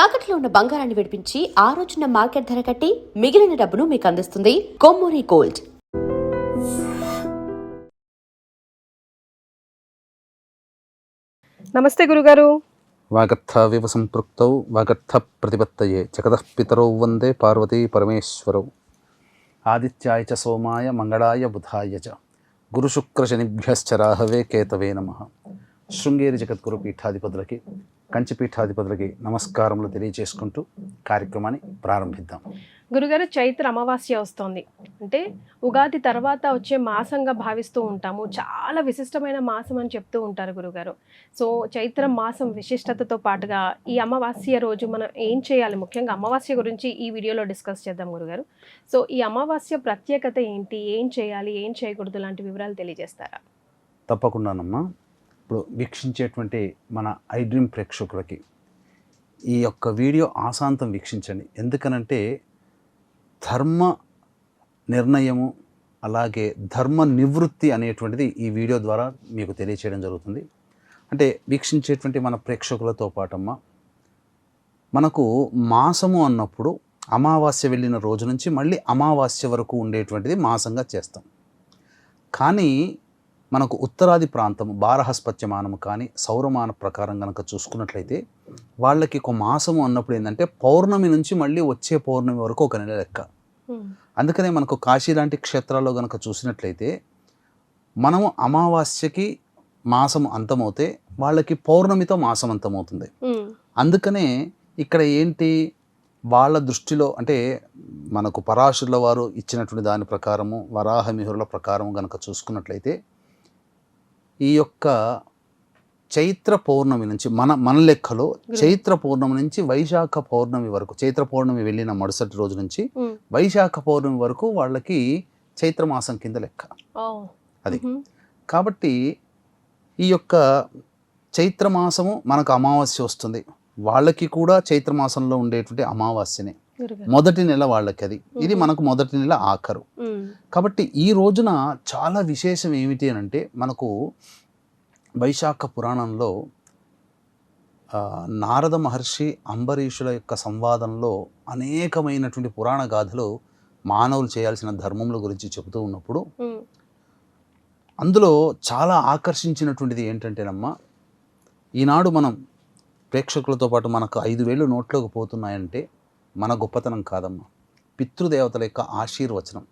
తాకట్లో ఉన్న బంగారాన్ని విడిపించి ఆ రోజున మార్కెట్ ధర కట్టి మిగిలిన డబ్బును మీకు అందిస్తుంది కొమ్మూరి గోల్డ్. నమస్తే గురుగారు. వాగర్థావివ సంపృక్తౌ వాగర్థ ప్రతిపత్తయే జగతః పితరౌ వందే పార్వతీ పరమేశ్వరౌ. ఆదిత్యాయ చ సోమాయ మంగళాయ బుధాయ చ గురుశుక్రశనిభ్యశ్చ రాహవే కేతవే నమః. శృంగేరి జగద్గురు పీఠాధిపతులకి, కంచి పీఠాధిపతులకి నమస్కారములు తెలియజేసుకుంటూ కార్యక్రమాన్ని ప్రారంభిద్దాం. గురుగారు, చైత్ర అమావాస్య వస్తోంది, అంటే ఉగాది తర్వాత వచ్చే మాసంగా భావిస్తూ ఉంటాము. చాలా విశిష్టమైన మాసం అని చెప్తూ ఉంటారు గురుగారు. సో చైత్ర మాసం విశిష్టతతో పాటుగా ఈ అమావాస్య రోజు మనం ఏం చేయాలి, ముఖ్యంగా అమావాస్య గురించి ఈ వీడియోలో డిస్కస్ చేద్దాం గురుగారు. సో ఈ అమావాస్య ప్రత్యేకత ఏంటి, ఏం చేయాలి, ఏం చేయకూడదు లాంటి వివరాలు తెలియజేస్తారా? తప్పకుండానమ్మా. ఇప్పుడు వీక్షించేటువంటి మన ఐ డ్రీమ్ ప్రేక్షకులకి ఈ యొక్క వీడియో ఆశాంతం వీక్షించండి. ఎందుకనంటే ధర్మ నిర్ణయము అలాగే ధర్మ నివృత్తి అనేటువంటిది ఈ వీడియో ద్వారా మీకు తెలియచేయడం జరుగుతుంది. అంటే వీక్షించేటువంటి మన ప్రేక్షకులతో పాటమ్మా, మనకు మాసము అన్నప్పుడు అమావాస్య వెళ్ళిన రోజు నుంచి మళ్ళీ అమావాస్య వరకు ఉండేటువంటిది మాసంగా చేస్తాం. కానీ మనకు ఉత్తరాది ప్రాంతము బారహస్పత్యమానము కానీ సౌరమాన ప్రకారం కనుక చూసుకున్నట్లయితే వాళ్ళకి ఒక మాసము అన్నప్పుడు ఏంటంటే పౌర్ణమి నుంచి మళ్ళీ వచ్చే పౌర్ణమి వరకు ఒక నెల లెక్క. అందుకనే మనకు కాశీ లాంటి క్షేత్రాల్లో కనుక చూసినట్లయితే మనము అమావాస్యకి మాసం అంతమవుతే వాళ్ళకి పౌర్ణమితో మాసం అంతమవుతుంది. అందుకనే ఇక్కడ ఏంటి వాళ్ళ దృష్టిలో అంటే మనకు పరాశరుల వారు ఇచ్చినటువంటి దాని ప్రకారము వరాహమిహురుల ప్రకారము కనుక చూసుకున్నట్లయితే ఈ యొక్క చైత్ర పౌర్ణమి నుంచి మన లెక్కలో చైత్ర పౌర్ణమి నుంచి వైశాఖ పౌర్ణమి వరకు, చైత్ర పౌర్ణమి వెళ్ళిన మరుసటి రోజు నుంచి వైశాఖ పౌర్ణమి వరకు వాళ్ళకి చైత్రమాసం కింద లెక్క అది. కాబట్టి ఈ యొక్క చైత్రమాసము మనకు అమావాస్య వస్తుంది, వాళ్ళకి కూడా చైత్రమాసంలో ఉండేటువంటి అమావాస్యనే మొదటి నెల వాళ్ళకి, అది ఇది మనకు మొదటి నెల ఆఖరు. కాబట్టి ఈ రోజున చాలా విశేషం ఏమిటి అని అంటే మనకు వైశాఖ పురాణంలో నారద మహర్షి అంబరీషుల యొక్క సంవాదంలో అనేకమైనటువంటి పురాణ గాథలు మానవులు చేయాల్సిన ధర్మముల గురించి చెబుతూ ఉన్నప్పుడు అందులో చాలా ఆకర్షించినటువంటిది ఏంటంటేనమ్మా, ఈనాడు మనం ప్రేక్షకులతో పాటు మనకు 5,000 నోట్లోకి పోతున్నాయంటే మన గొప్పతనం కాదమ్మా, పితృదేవతల యొక్క ఆశీర్వచనం.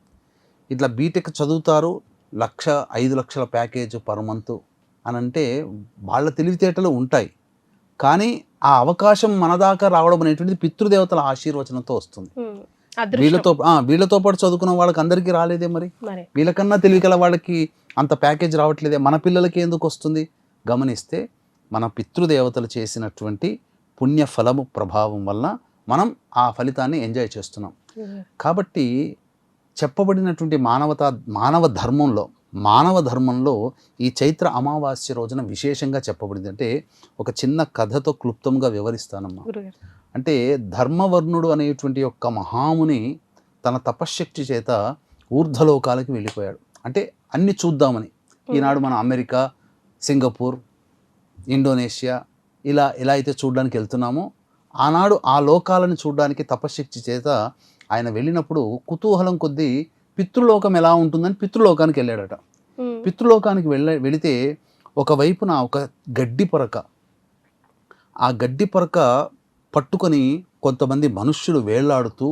ఇట్లా బీటెక్ చదువుతారు, 5 లక్షల ప్యాకేజ్ పర్ మంత్ అని అంటే వాళ్ళ తెలివితేటలు ఉంటాయి, కానీ ఆ అవకాశం మన దాకా రావడం అనేటువంటిది పితృదేవతల ఆశీర్వచనంతో వస్తుంది. వీళ్ళతో పాటు చదువుకున్న వాళ్ళకి అందరికీ రాలేదే, మరి వీళ్ళకన్నా తెలివిగల వాళ్ళకి అంత ప్యాకేజ్ రావట్లేదే, మన పిల్లలకి ఎందుకు వస్తుంది? గమనిస్తే మన పితృదేవతలు చేసినటువంటి పుణ్యఫలము ప్రభావం వల్ల మనం ఆ ఫలితాన్ని ఎంజాయ్ చేస్తున్నాం. కాబట్టి చెప్పబడినటువంటి మానవ ధర్మంలో ఈ చైత్ర అమావాస్య రోజున విశేషంగా చెప్పబడింది. అంటే ఒక చిన్న కథతో క్లుప్తంగా వివరిస్తానమ్మా. అంటే ధర్మవర్ణుడు అనేటువంటి యొక్క మహాముని తన తపశ్శక్తి చేత ఊర్ధ్వలోకాలకి వెళ్ళిపోయాడు. అంటే అన్ని చూద్దామని. ఈనాడు మన అమెరికా, సింగపూర్, ఇండోనేషియా ఇలా అయితే చూడడానికి వెళ్తున్నామో, ఆనాడు ఆ లోకాలను చూడడానికి తపశ్శక్తి చేత ఆయన వెళ్ళినప్పుడు కుతూహలం కొద్దీ పితృలోకం ఎలా ఉంటుందని పితృలోకానికి వెళ్ళాడట. పితృలోకానికి వెళితే ఒకవైపున ఒక గడ్డి పొరక, ఆ గడ్డి పొరక పట్టుకొని కొంతమంది మనుష్యులు వేళ్లాడుతూ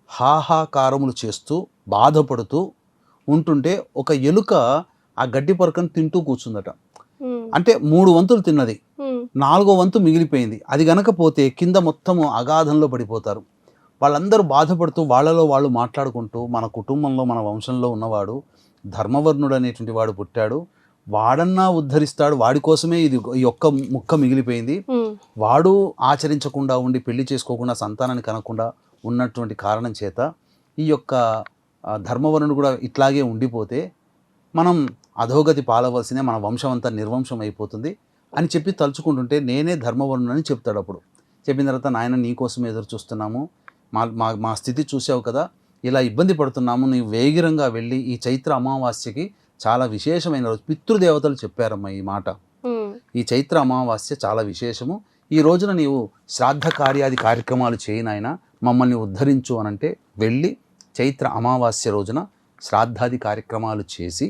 హాహాకారములు చేస్తూ బాధపడుతూ ఉంటుంటే ఒక ఎలుక ఆ గడ్డి పొరకను తింటూ కూర్చుందట. అంటే 3 వంతులు తిన్నది, 4వ వంతు మిగిలిపోయింది. అది గనక పోతే కింద మొత్తము అగాధంలో పడిపోతారు. వాళ్ళందరూ బాధపడుతూ వాళ్ళలో వాళ్ళు మాట్లాడుకుంటూ, మన కుటుంబంలో మన వంశంలో ఉన్నవాడు ధర్మవర్ణుడు అనేటువంటి వాడు పుట్టాడు, వాడన్నా ఉద్ధరిస్తాడు, వాడి కోసమే ఇది ఈ ఒక్క ముక్క మిగిలిపోయింది, వాడు ఆచరించకుండా ఉండి పెళ్లి చేసుకోకుండా సంతానాన్ని కనకుండా ఉన్నటువంటి కారణం చేత ఈ యొక్క ధర్మవర్ణుడు కూడా ఇట్లాగే ఉండిపోతే మనం అధోగతి పాలవలసిందే, మన వంశం అంతా నిర్వంశం అయిపోతుంది అని చెప్పి తలుచుకుంటుంటే నేనే ధర్మవర్ణుని చెప్తాడు. అప్పుడు చెప్పిన తర్వాత, నాయన నీకోసం ఎదురు చూస్తున్నాము, మా స్థితి చూసావు కదా, ఇలా ఇబ్బంది పడుతున్నాము, నీవు వేగిరంగా వెళ్ళి ఈ చైత్ర అమావాస్యకి చాలా విశేషమైన రోజు, పితృదేవతలు చెప్పారమ్మా ఈ మాట, ఈ చైత్ర అమావాస్య చాలా విశేషము, ఈ రోజున నీవు శ్రాద్ధ కార్యాది కార్యక్రమాలు చేయనాయన, మమ్మల్ని ఉద్ధరించు అనంటే వెళ్ళి చైత్ర అమావాస్య రోజున శ్రాద్ధాది కార్యక్రమాలు చేసి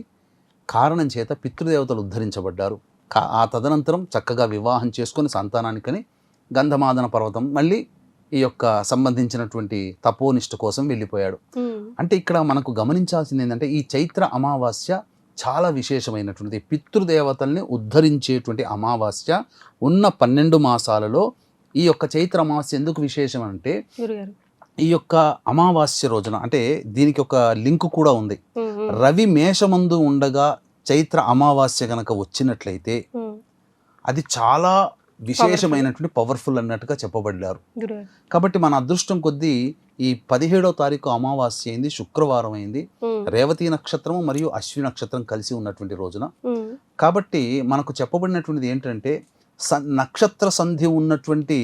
కారణం చేత పితృదేవతలు ఉద్ధరించబడ్డారు. ఆ తదనంతరం చక్కగా వివాహం చేసుకొని సంతానానికని గంధమాదన పర్వతం మళ్ళీ ఈ యొక్క సంబంధించినటువంటి తపోనిష్ట కోసం వెళ్ళిపోయాడు. అంటే ఇక్కడ మనకు గమనించాల్సింది ఏంటంటే ఈ చైత్ర అమావాస్య చాలా విశేషమైనటువంటిది. పితృదేవతల్ని ఉద్ధరించేటువంటి అమావాస్య. ఉన్న 12 మాసాలలో ఈ యొక్క చైత్ర అమావాస్య ఎందుకు విశేషం అంటే ఈ యొక్క అమావాస్య రోజున, అంటే దీనికి ఒక లింక్ కూడా ఉంది. రవి మేషమందు ఉండగా చైత్ర అమావాస్య గనక వచ్చినట్లయితే అది చాలా విశేషమైనటువంటి పవర్ఫుల్ అన్నట్టుగా చెప్పబడ్డారు. కాబట్టి మన అదృష్టం కొద్దీ ఈ 17వ తారీఖు అమావాస్య అయింది, శుక్రవారం అయింది, రేవతి నక్షత్రము మరియు అశ్విని నక్షత్రం కలిసి ఉన్నటువంటి రోజున. కాబట్టి మనకు చెప్పబడినటువంటిది ఏంటంటే నక్షత్ర సంధి ఉన్నటువంటి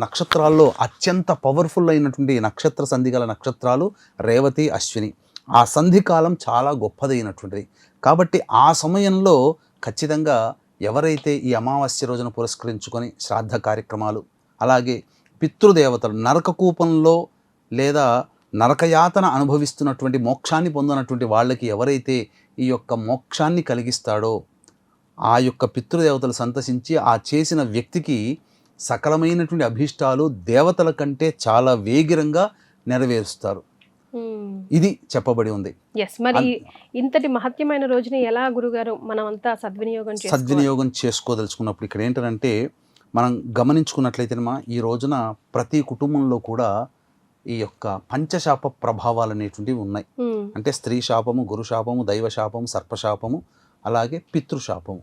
నక్షత్రాల్లో అత్యంత పవర్ఫుల్ అయినటువంటి నక్షత్ర సంధి గల నక్షత్రాలు రేవతి, అశ్విని. ఆ సంధి కాలం చాలా గొప్పదైనటువంటిది. కాబట్టి ఆ సమయంలో ఖచ్చితంగా ఎవరైతే ఈ అమావాస్య రోజున పురస్కరించుకొని శ్రాద్ధ కార్యక్రమాలు, అలాగే పితృదేవతలు నరకకూపంలో లేదా నరకయాతన అనుభవిస్తున్నటువంటి మోక్షాన్ని పొందినటువంటి వాళ్ళకి ఎవరైతే ఈ యొక్క మోక్షాన్ని కలిగిస్తాడో ఆ యొక్క పితృదేవతలు సంతసించి ఆ చేసిన వ్యక్తికి సకలమైనటువంటి అభీష్టాలు దేవతల కంటే చాలా వేగిరంగా నెరవేరుస్తారు. ఇది చెప్పబడి ఉంది. మరి ఇంతటి మహత్యమైన రోజుని ఎలా గురుగారు మనం అంతా సద్వినియోగం చేసుకోదలుచుకున్నప్పుడు ఇక్కడ ఏంటంటే మనం గమనించుకున్నట్లయితే ఈ రోజున ప్రతి కుటుంబంలో కూడా ఈ యొక్క పంచశాప ప్రభావాలు అనేటువంటివి ఉన్నాయి. అంటే స్త్రీ శాపము, గురు శాపము, దైవ శాపము, సర్పశాపము, అలాగే పితృశాపము.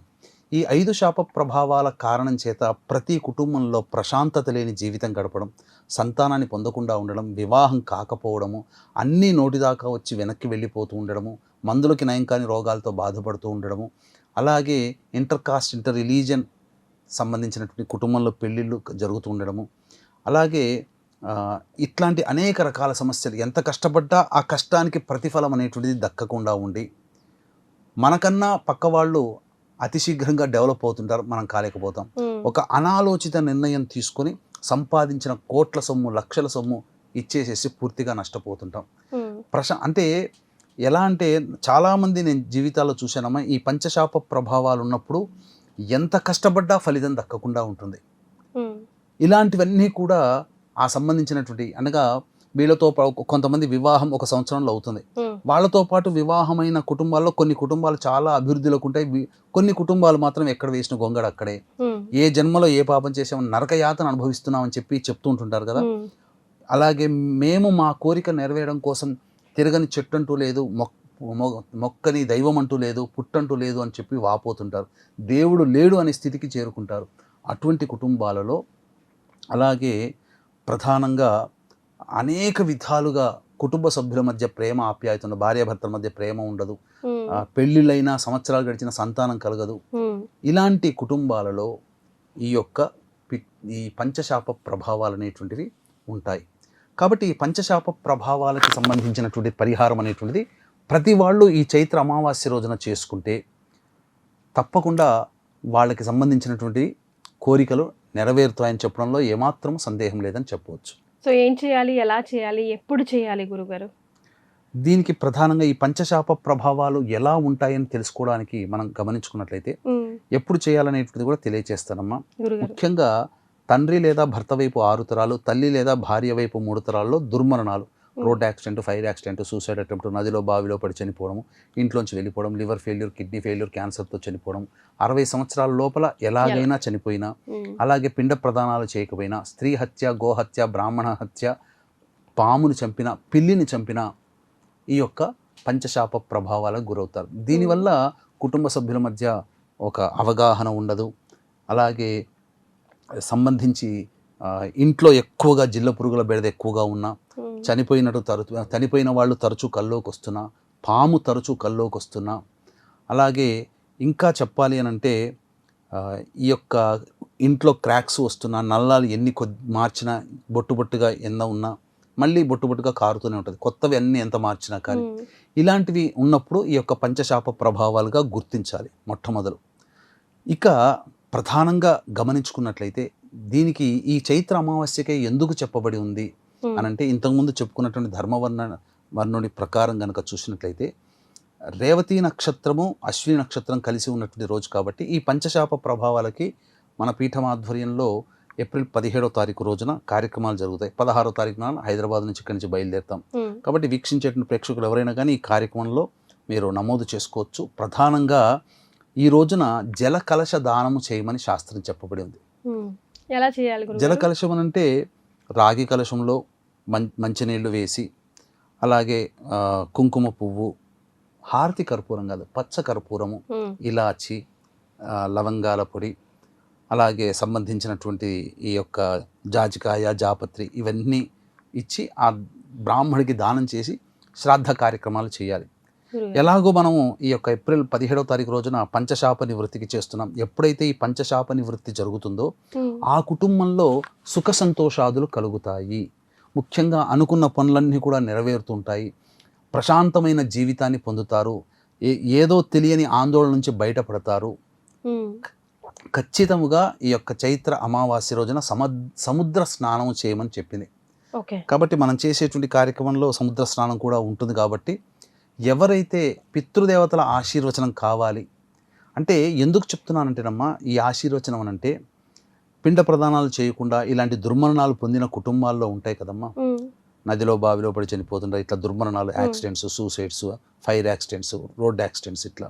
ఈ 5 శాప ప్రభావాల కారణం చేత ప్రతి కుటుంబంలో ప్రశాంతత లేని జీవితం గడపడం, సంతానాన్ని పొందకుండా ఉండడం, వివాహం కాకపోవడము, అన్నీ నోటిదాకా వచ్చి వెనక్కి వెళ్ళిపోతూ ఉండడము, మందులకి నయం కాని రోగాలతో బాధపడుతూ ఉండడము, అలాగే ఇంటర్ రిలీజియన్ సంబంధించినటువంటి కుటుంబంలో పెళ్ళిళ్ళు జరుగుతూ ఉండడము, అలాగే ఇట్లాంటి అనేక రకాల సమస్యలు. ఎంత కష్టపడ్డా ఆ కష్టానికి ప్రతిఫలం అనేటువంటిది దక్కకుండా ఉండి మనకన్నా పక్క వాళ్ళు అతి శీఘ్రంగా డెవలప్ అవుతుంటారు, మనం కాలేకపోతాం. ఒక అనాలోచిత నిర్ణయం తీసుకొని సంపాదించిన కోట్ల సొమ్ము, లక్షల సొమ్ము ఇచ్చేసేసి పూర్తిగా నష్టపోతుంటాం. అంటే ఎలా అంటే చాలామంది నేను జీవితాల్లో చూశానమ్మా, ఈ పంచశాప ప్రభావాలు ఉన్నప్పుడు ఎంత కష్టపడ్డా ఫలితం దక్కకుండా ఉంటుంది. ఇలాంటివన్నీ కూడా ఆ సంబంధించినటువంటి, అనగా వీళ్ళతో కొంతమంది వివాహం 1 సంవత్సరంలో అవుతుంది. వాళ్ళతో పాటు వివాహమైన కుటుంబాల్లో కొన్ని కుటుంబాలు చాలా అభివృద్ధిలోకి ఉంటాయి, కొన్ని కుటుంబాలు మాత్రం ఎక్కడ వేసిన గొంగడ అక్కడే. ఏ జన్మలో ఏ పాపం చేసామని నరకయాతన అనుభవిస్తున్నామని చెప్తూ ఉంటుంటారు కదా. అలాగే మేము మా కోరిక నెరవేరడం కోసం తిరగని చెట్టు అంటూ లేదు, మొక్కని దైవం అంటూ లేదు, పుట్టంటూ లేదు అని చెప్పి వాపోతుంటారు. దేవుడు లేడు అనే స్థితికి చేరుకుంటారు. అటువంటి కుటుంబాలలో అలాగే ప్రధానంగా అనేక విధాలుగా కుటుంబ సభ్యుల మధ్య ప్రేమ ఆప్యాయత ఉండదు, భార్యాభర్తల మధ్య ప్రేమ ఉండదు, పెళ్ళిళ్ళైనా సంవత్సరాలు గడిచిన సంతానం కలగదు. ఇలాంటి కుటుంబాలలో ఈ పంచశాప ప్రభావాలు అనేటువంటివి ఉంటాయి. కాబట్టి ఈ పంచశాప ప్రభావాలకి సంబంధించినటువంటి పరిహారం అనేటువంటిది ప్రతి వాళ్ళు ఈ చైత్ర అమావాస్య రోజున చేసుకుంటే తప్పకుండా వాళ్ళకి సంబంధించినటువంటి కోరికలు నెరవేరుతాయని చెప్పడంలో ఏమాత్రం సందేహం లేదని చెప్పవచ్చు. సో ఏం చేయాలి, ఎలా చేయాలి, ఎప్పుడు చేయాలి గురుగారు? దీనికి ప్రధానంగా ఈ పంచశాప ప్రభావాలు ఎలా ఉంటాయని తెలుసుకోవడానికి మనం గమనించుకున్నట్లయితే ఎప్పుడు చేయాలనేటువంటిది కూడా తెలియజేస్తానమ్మా. ముఖ్యంగా తండ్రి లేదా భర్త వైపు 6 తరాలు, తల్లి లేదా భార్య వైపు 3 తరాల్లో దుర్మరణాలు, road accident, fire accident, suicide attempt, నదిలో బావిలో పడి చనిపోవడం, ఇంట్లోంచి వెళ్ళిపోవడం, లివర్ ఫెయిల్యూర్, కిడ్నీ ఫెయిల్యూర్, క్యాన్సర్తో చనిపోవడం, 60 సంవత్సరాల లోపల ఎలాగైనా చనిపోయినా, అలాగే పిండ ప్రదానాలు చేయకపోయినా, స్త్రీ హత్య, గోహత్య, బ్రాహ్మణ హత్య, పాముని చంపిన, పిల్లిని చంపిన ఈ యొక్క పంచశాప ప్రభావాలకు గురవుతారు. దీనివల్ల కుటుంబ సభ్యుల మధ్య ఒక అవగాహన ఉండదు. అలాగే సంబంధించి ఇంట్లో ఎక్కువగా జిల్ల పురుగుల బెడద ఎక్కువగా ఉన్నా, చనిపోయిన వాళ్ళు తరచూ కల్లోకి వస్తున్నా, పాము తరచూ కల్లోకి వస్తున్నా, అలాగే ఇంకా చెప్పాలి అని అంటే ఈ యొక్క ఇంట్లో క్రాక్స్ వస్తున్నా, నల్లాలు ఎన్ని మార్చినా బొట్టుగా ఎన్న ఉన్నా మళ్ళీ బొట్టుగా కారుతూనే ఉంటుంది, కొత్తవి అన్నీ ఎంత మార్చినా కానీ. ఇలాంటివి ఉన్నప్పుడు ఈ యొక్క పంచశాప ప్రభావాలుగా గుర్తించాలి మొట్టమొదలు. ఇక ప్రధానంగా గమనించుకున్నట్లయితే దీనికి ఈ చైత్ర అమావాస్యకే ఎందుకు చెప్పబడి ఉంది అని అంటే, ఇంతకుముందు చెప్పుకున్నటువంటి వర్ణుడి ప్రకారం కనుక చూసినట్లయితే రేవతి నక్షత్రము అశ్విని నక్షత్రం కలిసి ఉన్నటువంటి రోజు కాబట్టి ఈ పంచశాప ప్రభావాలకి మన పీఠం ఆధ్వర్యంలో ఏప్రిల్ 17వ తారీఖు రోజున కార్యక్రమాలు జరుగుతాయి. 16వ తారీఖున హైదరాబాద్ నుంచి ఇక్కడి నుంచి బయలుదేరుతాం. కాబట్టి వీక్షించేటువంటి ప్రేక్షకులు ఎవరైనా కానీ ఈ కార్యక్రమంలో మీరు నమోదు చేసుకోవచ్చు. ప్రధానంగా ఈ రోజున జల కలశ దానము చేయమని శాస్త్రం చెప్పబడి ఉంది. ఎలా చేయాలి? జల కలశం అని అంటే రాగి కలశంలో మంచినీళ్ళు వేసి, అలాగే కుంకుమ పువ్వు, హారతి కర్పూరం కాదు పచ్చ కర్పూరము, ఇలాచి, లవంగాల పొడి, అలాగే సంబంధించినటువంటి ఈ యొక్క జాజికాయ, జాపత్రి ఇవన్నీ ఇచ్చి ఆ బ్రాహ్మడికి దానం చేసి శ్రాద్ధ కార్యక్రమాలు చేయాలి. ఎలాగో మనము ఈ యొక్క ఏప్రిల్ 17వ తారీఖు రోజున పంచశాప నివృత్తికి చేస్తున్నాం. ఎప్పుడైతే ఈ పంచశాప నివృత్తి జరుగుతుందో ఆ కుటుంబంలో సుఖ సంతోషాదులు కలుగుతాయి. ముఖ్యంగా అనుకున్న పనులన్నీ కూడా నెరవేరుతుంటాయి. ప్రశాంతమైన జీవితాన్ని పొందుతారు. ఏదో తెలియని ఆందోళన నుంచి బయటపడతారు. ఖచ్చితముగా ఈ యొక్క చైత్ర అమావాస్య రోజున సముద్ర స్నానం చేయమని చెప్పింది. కాబట్టి మనం చేసేటువంటి కార్యక్రమంలో సముద్ర స్నానం కూడా ఉంటుంది. కాబట్టి ఎవరైతే పితృదేవతల ఆశీర్వచనం కావాలి అంటే, ఎందుకు చెప్తున్నానంటేనమ్మా ఈ ఆశీర్వచనం అని అంటే, పిండ ప్రదానాలు చేయకుండా ఇలాంటి దుర్మరణాలు పొందిన కుటుంబాల్లో ఉంటాయి కదమ్మా. నదిలో బావిలో పడి చనిపోతుంటారు. ఇట్లా దుర్మరణాలు, accidents, suicides, fire accidents, road accidents, ఇట్లా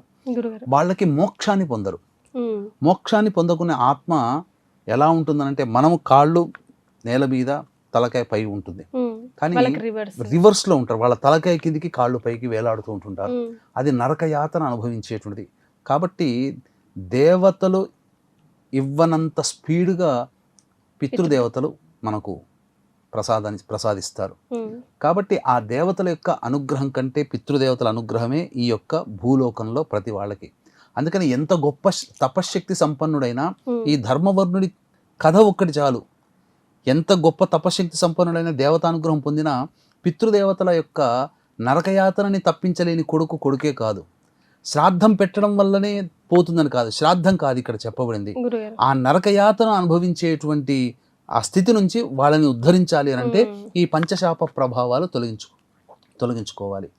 వాళ్ళకి మోక్షాన్ని పొందరు. మోక్షాన్ని పొందకునే ఆత్మ ఎలా ఉంటుందనంటే, మనము కాళ్ళు నేల మీద తలకాయ పై ఉంటుంది, కానీ రివర్స్ లో ఉంటారు. వాళ్ళ తలకాయ కిందికి కాళ్ళు పైకి వేలాడుతూ ఉంటుంటారు. అది నరక యాతన అనుభవించేటువంటిది. కాబట్టి దేవతలు ఇవ్వనంత స్పీడ్గా పితృదేవతలు మనకు ప్రసాదిస్తారు. కాబట్టి ఆ దేవతల యొక్క అనుగ్రహం కంటే పితృదేవతల అనుగ్రహమే ఈ యొక్క భూలోకంలో ప్రతి వాళ్ళకి. అందుకని ఎంత గొప్ప తపశ్శక్తి సంపన్నుడైనా ఈ ధర్మవర్ణుడి కథ ఒక్కటి చాలు. ఎంత గొప్ప తపశ్శక్తి సంపన్నుడైన దేవతానుగ్రహం పొందిన పితృదేవతల యొక్క నరకయాతనని తప్పించలేని కొడుకే కాదు. శ్రాద్ధం పెట్టడం వల్లనే పోతుందని కాదు, శ్రాద్ధం కాదు ఇక్కడ చెప్పబడింది. ఆ నరకయాతన అనుభవించేటువంటి ఆ స్థితి నుంచి వాళ్ళని ఉద్ధరించాలి అని అంటే ఈ పంచశాప ప్రభావాలు తొలగించుకోవాలి.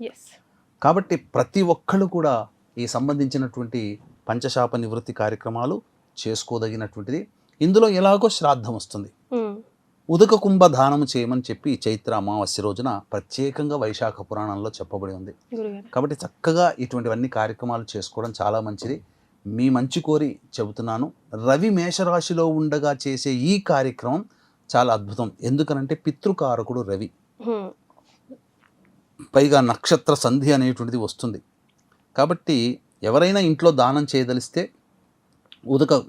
కాబట్టి ప్రతి ఒక్కళ్ళు కూడా ఈ సంబంధించినటువంటి పంచశాప నివృత్తి కార్యక్రమాలు చేసుకోదగినటువంటిది. ఇందులో ఎలాగో శ్రాద్ధం వస్తుంది. ఉదక కుంభ దానము చేయమని చెప్పి చైత్ర అమావాస్య రోజున ప్రత్యేకంగా వైశాఖ పురాణంలో చెప్పబడి ఉంది. కాబట్టి చక్కగా ఇటువంటివన్నీ కార్యక్రమాలు చేసుకోవడం చాలా మంచిది. మీ మంచి కోరి చెబుతున్నాను. రవి మేషరాశిలో ఉండగా చేసే ఈ కార్యక్రమం చాలా అద్భుతం. ఎందుకనంటే పితృకారకుడు రవి, పైగా నక్షత్ర సంధి అనేటువంటిది వస్తుంది. కాబట్టి ఎవరైనా ఇంట్లో దానం చేయదలిస్తే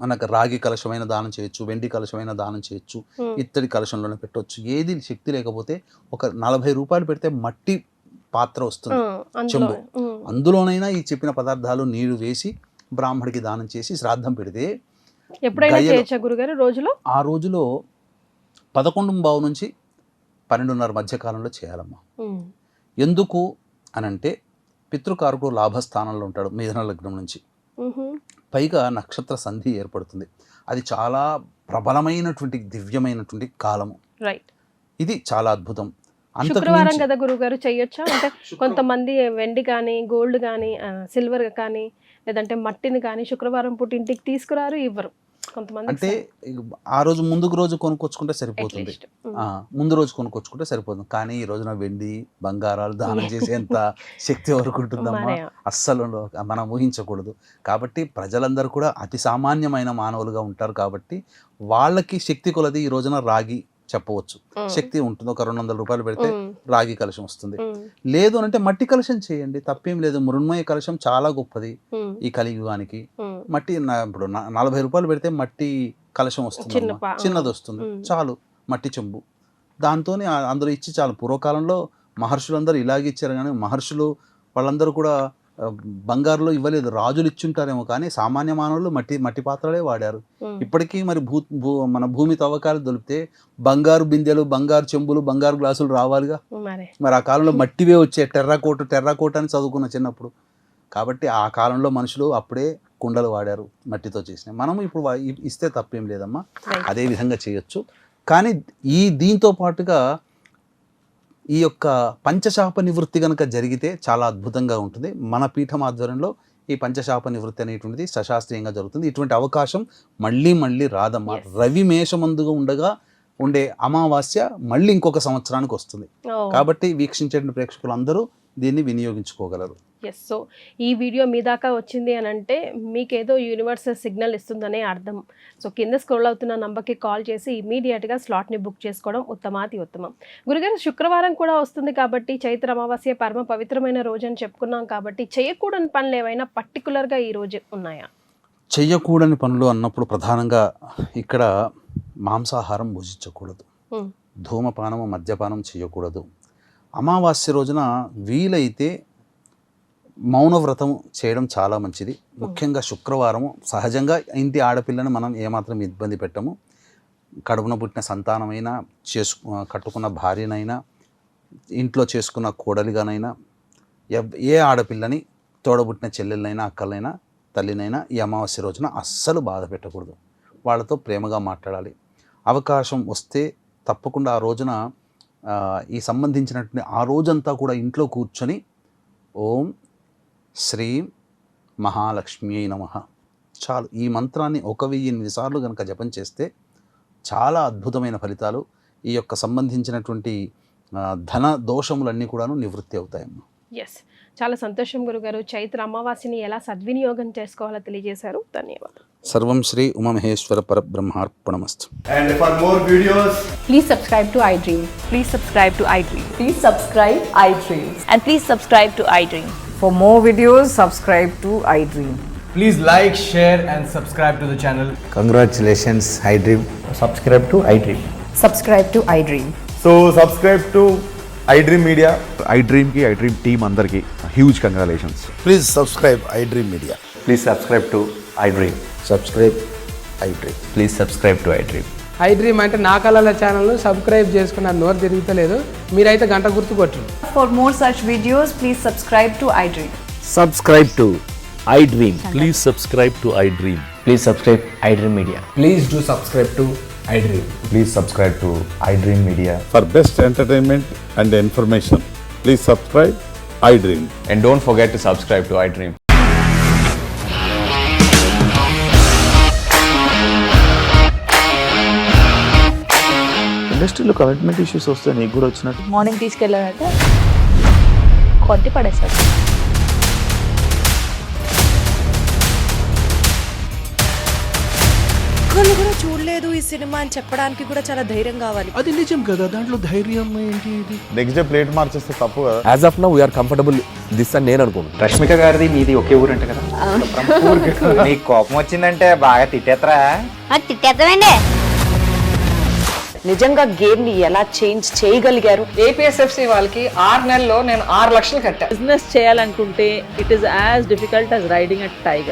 మనకు రాగి కలశమైన దానం చేయొచ్చు, వెండి కలశమైన దానం చేయొచ్చు, ఇత్తడి కలశంలోనే పెట్టవచ్చు. ఏది శక్తి లేకపోతే ఒక 40 రూపాయలు పెడితే మట్టి పాత్ర వస్తుంది, చెంబు, అందులోనైనా ఈ చెప్పిన పదార్థాలు నీళ్లు వేసి బ్రాహ్మడికి దానం చేసి శ్రాద్ధం పెడితే ఆ రోజులో 11:15 నుంచి 12:30 మధ్య కాలంలో చేయాలమ్మా. ఎందుకు అనంటే పితృకారకుడు లాభస్థానంలో ఉంటాడు మిథున లగ్నం నుంచి, పైగా నక్షత్ర సంధి ఏర్పడుతుంది. అది చాలా ప్రబలమైనటువంటి దివ్యమైనటువంటి కాలము. ఇది చాలా అద్భుతం. శుక్రవారం కదా గురుగారు చేయొచ్చా? అంటే కొంతమంది వెండి కానీ గోల్డ్ కానీ సిల్వర్ కానీ లేదంటే మట్టిని కానీ శుక్రవారం పూట ఇంటికి తీసుకురారు, ఇవ్వరు కొంతమంది. అంటే ఆ రోజు ముందు రోజు కొనుక్కొచ్చుకుంటే సరిపోతుంది, ముందు రోజు కొనుక్కొచ్చుకుంటే సరిపోతుంది. కానీ ఈ రోజున వెండి బంగారాలు దానం చేసేంత శక్తి వరకు ఉంటుందమ్మా, అస్సలు మనం ఊహించకూడదు. కాబట్టి ప్రజలందరూ కూడా అతి సామాన్యమైన మానవులుగా ఉంటారు. కాబట్టి వాళ్ళకి శక్తి కొలది ఈ రోజున రాగి చెప్పవచ్చు, శక్తి ఉంటుంది. ఒక 200 రూపాయలు పెడితే రాగి కలశం వస్తుంది. లేదు అంటే మట్టి కలశం చేయండి, తప్పేం లేదు. మృణ్మయ కలశం చాలా గొప్పది ఈ కలియుగానికి. మట్టి ఇప్పుడు 40 రూపాయలు పెడితే మట్టి కలశం వస్తుంది, చిన్నది వస్తుంది, చాలు. మట్టి చెంబు దాంతో అందులో ఇచ్చి చాలు. పూర్వకాలంలో మహర్షులందరూ ఇలాగే ఇచ్చారు, కానీ మహర్షులు వాళ్ళందరూ కూడా బంగారులో ఇవ్వలేదు. రాజులు ఇచ్చుంటారేమో, కానీ సామాన్య మానవులు మట్టి పాత్రలే వాడారు. ఇప్పటికీ మరి మన భూమి తవ్వకాలు దొరికితే బంగారు బిందెలు, బంగారు చెంబులు, బంగారు గ్లాసులు రావాలిగా. మరి ఆ కాలంలో మట్టివే వచ్చే టెర్రాకోట అని చదువుకున్న చిన్నప్పుడు. కాబట్టి ఆ కాలంలో మనుషులు అప్పుడే కుండలు వాడారు మట్టితో చేసినాయి. మనం ఇప్పుడు ఇస్తే తప్పేం లేదమ్మా, Right. అదే విధంగా చేయొచ్చు. కానీ దీంతో పాటుగా ఈ యొక్క పంచశాప నివృత్తి కనుక జరిగితే చాలా అద్భుతంగా ఉంటుంది. మన పీఠం ఆధ్వర్యంలో ఈ పంచశాప నివృత్తి అనేటువంటిది సశాస్త్రీయంగా జరుగుతుంది. ఇటువంటి అవకాశం మళ్ళీ మళ్ళీ రాదమ్మా. Yes. రవి మేషమందుగా ఉండే అమావాస్య మళ్ళీ ఇంకొక సంవత్సరానికి వస్తుంది. కాబట్టి వీక్షించే ప్రేక్షకులు అందరూ దీన్ని వినియోగించుకోగలరు. ఎస్, సో ఈ వీడియో మీ దాకా వచ్చింది అని అంటే మీకేదో యూనివర్సల్ సిగ్నల్ ఇస్తుందనే అర్థం. సో కింద స్క్రోల్ అవుతున్న నంబర్కి కాల్ చేసి ఇమీడియట్గా స్లాట్ని బుక్ చేసుకోవడం ఉత్తమాతి ఉత్తమం. గురుగారు, శుక్రవారం కూడా వస్తుంది కాబట్టి చైత్ర అమావాస్య పరమ పవిత్రమైన రోజు అని చెప్పుకున్నాం కాబట్టి చేయకూడని పనులు ఏవైనా పర్టికులర్గా ఈ రోజు ఉన్నాయా? చెయ్యకూడని పనులు అన్నప్పుడు ప్రధానంగా ఇక్కడ మాంసాహారం భుజించకూడదు, ధూమపానము మద్యపానం చేయకూడదు. అమావాస్య రోజున వీలైతే మౌనవ్రతం చేయడం చాలా మంచిది. ముఖ్యంగా శుక్రవారము సహజంగా ఇంటి ఆడపిల్లను మనం ఏమాత్రం ఇబ్బంది పెట్టము. కడుపున పుట్టిన సంతానమైనా, కట్టుకున్న భార్యనైనా, ఇంట్లో చేసుకున్న కోడలిగానైనా, ఏ ఆడపిల్లని, తోడబుట్టిన చెల్లెలనైనా, అక్కలైనా, తల్లినైనా ఈ అమావాస్య రోజున అస్సలు బాధ పెట్టకూడదు. వాళ్ళతో ప్రేమగా మాట్లాడాలి. అవకాశం వస్తే తప్పకుండా ఆ రోజున ఈ సంబంధించినటువంటి ఆ రోజంతా కూడా ఇంట్లో కూర్చొని ఓం శ్రీం మహాలక్ష్మి నమః చాలు, ఈ మంత్రాన్ని 1008 సార్లు కనుక జపం చేస్తే చాలా అద్భుతమైన ఫలితాలు, ఈ యొక్క సంబంధించినటువంటి ధన దోషములన్నీ కూడాను నివృత్తి అవుతాయమ్మా. ఎస్, చాలా సంతోషం గురుగారు. చైత్ర అమావాస్యని ఎలా సద్వినియోగం చేసుకోవాలో తెలియజేశారు. ధన్యవాదాలు. సర్వం Shri Umamaheshwara పరబ్రహ్మార్పణమస్తు. And for more videos, Please subscribe to iDream. Please subscribe to iDream. Please subscribe iDream. And please subscribe to iDream. For more videos, subscribe to iDream. please like, share and subscribe to the channel. Congratulations, iDream. Subscribe to iDream. Subscribe to iDream. So subscribe to iDream Media. iDream ki iDream team andarki huge congratulations. Please subscribe iDream Media. Please subscribe to iDream. Subscribe iDream. Please subscribe to iDream. iDream అంటే నా కళల ఛానల్ను subscribe చేసుకున్న నోరు తిరుగుతలేదు, మీరైతే గంట గుర్తు కొట్టండి. For more such videos, please subscribe to iDream. Subscribe to iDream. Please subscribe to iDream. Please subscribe iDream Media. Please do subscribe to iDream. Please subscribe to iDream Media. For best entertainment and information, please subscribe iDream. And don't forget to subscribe to iDream. ఇండస్ట్రీలో commitment issues వస్తే నీకు కూడా వచ్చినట్టు morning తీసుకెళ్ళాలంటే కొట్టి పడేస్తాడు. ఒక్కళ్ళు కూడా చూడలేదు ఈ సినిమా అని చెప్పడానికి కూడా చాలా ధైర్యం కావాలి. అది నిజం కదా, దాంట్లో ధైర్యం ఏంటి? ఇది నెక్స్ట్ డే ప్లేట్ మార్చేస్తే తప్పు కదా. As of now, we are comfortable this అని నేను అనుకుంటున్నాను. రష్మిక గారిది మీది ఒకే ఊరంట కదా. నీకు కోపం వచ్చిందంటే బాగా తిట్టేత్తరా? తిట్టేద్దామండి. నిజంగా గేమ్ ని ఎలా చేంజ్ చేయగలిగారు? ఏపీఎస్ఎఫ్సి వాళ్ళకి 6 నెలల్లో నేను 6 లక్షలు కట్టా. బిజినెస్ చేయాలనుకుంటే it is as difficult as riding a tiger.